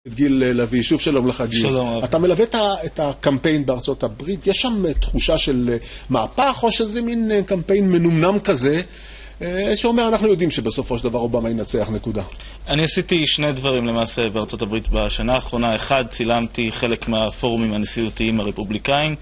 גיל לוי, שוב שלום לך גיל. שלום. אתה מלווה את הקמפיין בארצות הברית, יש שם תחושה של מהפך או שזה מין קמפיין מנומנם כזה, שאומר אנחנו יודעים שבסופו של דבר אובמה ינצח נקודה? אני עשיתי שני דברים למעשה בארצות הברית בשנה האחרונה. אחד, צילמתי חלק מהפורומים הנשיאותיים הרפובליקאים,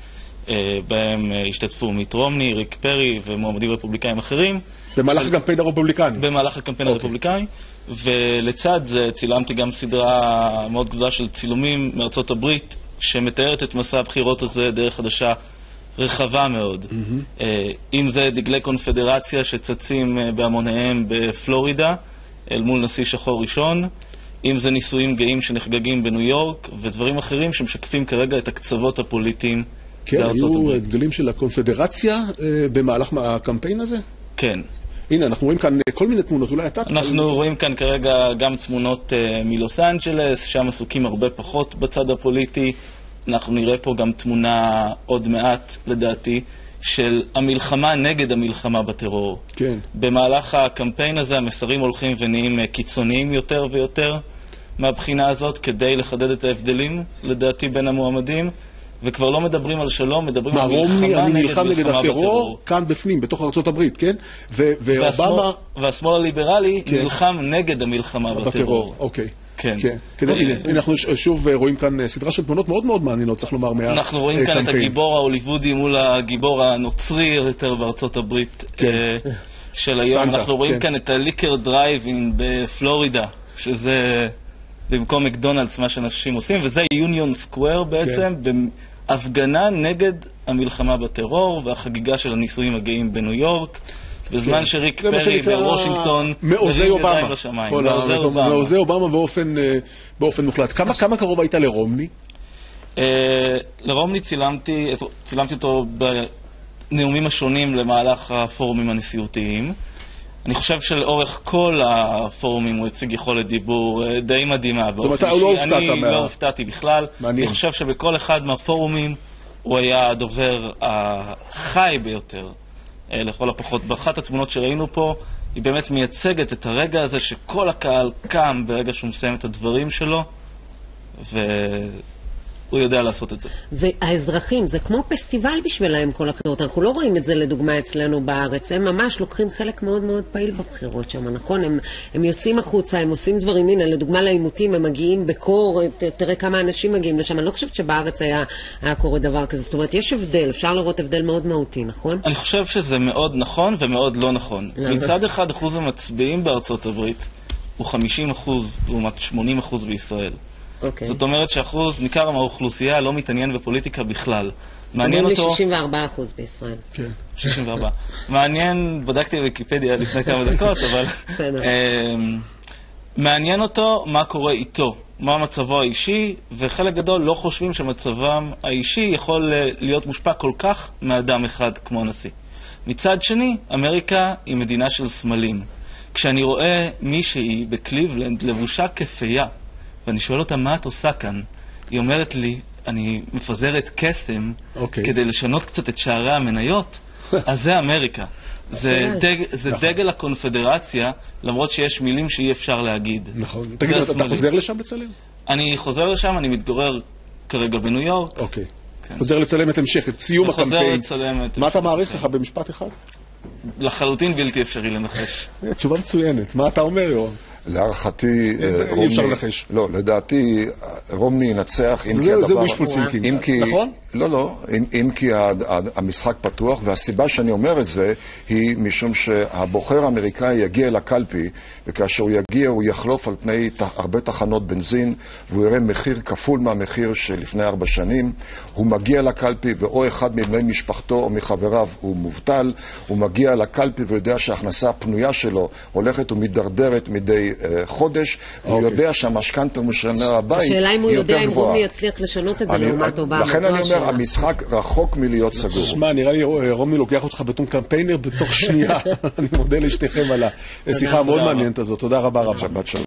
בהם השתתפו מיט רומני, ריק פרי ומועמדים רפובליקאים אחרים. במהלך הקמפיין הרפובליקני? במהלך הקמפיין הרפובליקני. ולצד זה צילמתי גם סדרה מאוד גדולה של צילומים מארצות הברית, שמתארת את מסע הבחירות הזה דרך חדשה רחבה מאוד. אם זה דגלי קונפדרציה שצצים בהמוניהם בפלורידה, אל מול נשיא שחור ראשון, אם זה נישואים גאים שנחגגים בניו יורק, ודברים אחרים שמשקפים כרגע את הקצוות הפוליטיים בארצות הברית. כן, היו דגלים של הקונפדרציה במהלך הקמפיין הזה? כן. הנה, אנחנו רואים כאן כל מיני תמונות, אולי אתה... אנחנו רואים כאן כרגע גם תמונות מלוס אנג'לס, שם עסוקים הרבה פחות בצד הפוליטי. אנחנו נראה פה גם תמונה עוד מעט, לדעתי, של המלחמה נגד המלחמה בטרור. כן. במהלך הקמפיין הזה המסרים הולכים ונהיים קיצוניים יותר ויותר מהבחינה הזאת, כדי לחדד את ההבדלים, לדעתי, בין המועמדים. וכבר לא מדברים על שלום, מדברים על מלחמה נגד הטרור. כאן בפנים, בתוך ארצות הברית, כן? ואובמה... והשמאל הליברלי נלחם נגד המלחמה בטרור. אוקיי. כן. הנה, אנחנו שוב רואים כאן סדרה של תמונות מאוד מאוד מעניינות, צריך לומר, מהקמפיין. אנחנו רואים כאן את הגיבור ההוליוודי מול הגיבור הנוצרי יותר בארצות הברית של היום. אנחנו רואים כאן את הליקר דרייב-אין בפלורידה, שזה במקום מקדונלדס מה שאנשים עושים, וזה יוניון סקוואר בעצם, בהפגנה נגד המלחמה בטרור והחגיגה של הנישואים הגאים בניו יורק, בזמן שריק פרי בוושינגטון מרים ידיים לשמיים. מעוזי אובמה באופן מוחלט. כמה קרוב היית לרומני? לרומני צילמתי אותו בנאומים השונים למהלך הפורומים הנשיאותיים. אני חושב שלאורך כל הפורומים הוא הציג יכולת דיבור די מדהימה. זאת אומרת, לא הופתעת אני לא הופתעתי בכלל. אני חושב שבכל אחד מהפורומים הוא היה הדובר החי ביותר. לכל הפחות, באחת התמונות שראינו פה, היא באמת מייצגת את הרגע הזה שכל הקהל קם ברגע שהוא מסיים את הדברים שלו, והוא יודע לעשות את זה. והאזרחים, זה כמו פסטיבל בשבילהם כל הבחירות. אנחנו לא רואים את זה לדוגמה אצלנו בארץ. הם ממש לוקחים חלק מאוד מאוד פעיל בבחירות שם, נכון? הם יוצאים החוצה, הם עושים דברים. הנה, לדוגמה לעימותים, הם מגיעים בקור, תראה כמה אנשים מגיעים לשם. אני לא חושבת שבארץ היה קורה דבר כזה. זאת אומרת, יש הבדל, אפשר לראות הבדל מאוד מהותי, נכון? אני חושב שזה מאוד נכון ומאוד לא נכון. מצד אחד, אחוז המצביעים בארצות הברית הוא 50% לעומת 80% בישראל. זאת אומרת שאחוז ניכר מהאוכלוסייה לא מתעניין בפוליטיקה בכלל. מעניין אותו... 64% בישראל. כן. 64. מעניין, בדקתי בוויקיפדיה לפני כמה דקות, אבל... מעניין אותו מה קורה איתו, מה מצבו האישי, וחלק גדול לא חושבים שמצבם האישי יכול להיות מושפע כל כך מאדם אחד כמו הנשיא. מצד שני, אמריקה היא מדינה של סמלים. כשאני רואה מישהי בקליבלנד לבושה כפייה, ואני שואל אותה, מה את עושה כאן? היא אומרת לי, אני מפזרת קסם כדי לשנות קצת את שערי המניות. אז זה אמריקה. זה דגל הקונפדרציה, למרות שיש מילים שאי אפשר להגיד. נכון. תגיד, אתה חוזר לשם לצלם? אני חוזר לשם, אני מתגורר כרגע בניו יורק. אוקיי. חוזר לצלם את המשך, את סיום הקמפיין. מה אתה מעריך לך במשפט אחד? לחלוטין בלתי אפשרי לנחש. תשובה מצוינת. מה אתה אומר, יורם? להערכתי, אי אפשר לנחש. לא, לדעתי, רומני ינצח, אם כי הדבר... זה wishful thinking, נכון? לא, אם כי המשחק פתוח, והסיבה שאני אומר את זה, היא משום שהבוחר האמריקאי יגיע לקלפי, וכאשר הוא יגיע, הוא יחלוף על פני הרבה תחנות בנזין, והוא יראה מחיר כפול מהמחיר שלפני 4 שנים. הוא מגיע לקלפי, ואו אחד מבני משפחתו או מחבריו הוא מובטל, הוא מגיע לקלפי ויודע שההכנסה הפנויה שלו הולכת ומתדרדרת מדי חודש, והוא יודע שהמשכנתא ומשנה הבית היא יותר גבוהה. השאלה אם הוא יודע אם רומני יצליח לשנות את זה לעומת אובמה. לכן אני אומר, המשחק רחוק מלהיות סגור. שמע, נראה לי רומני לוקח אותך בתור קמפיינר בתוך שנייה. אני מודה לשתיכם על השיחה המאוד מעניינת הזאת. תודה רבה רב. שבת שלום.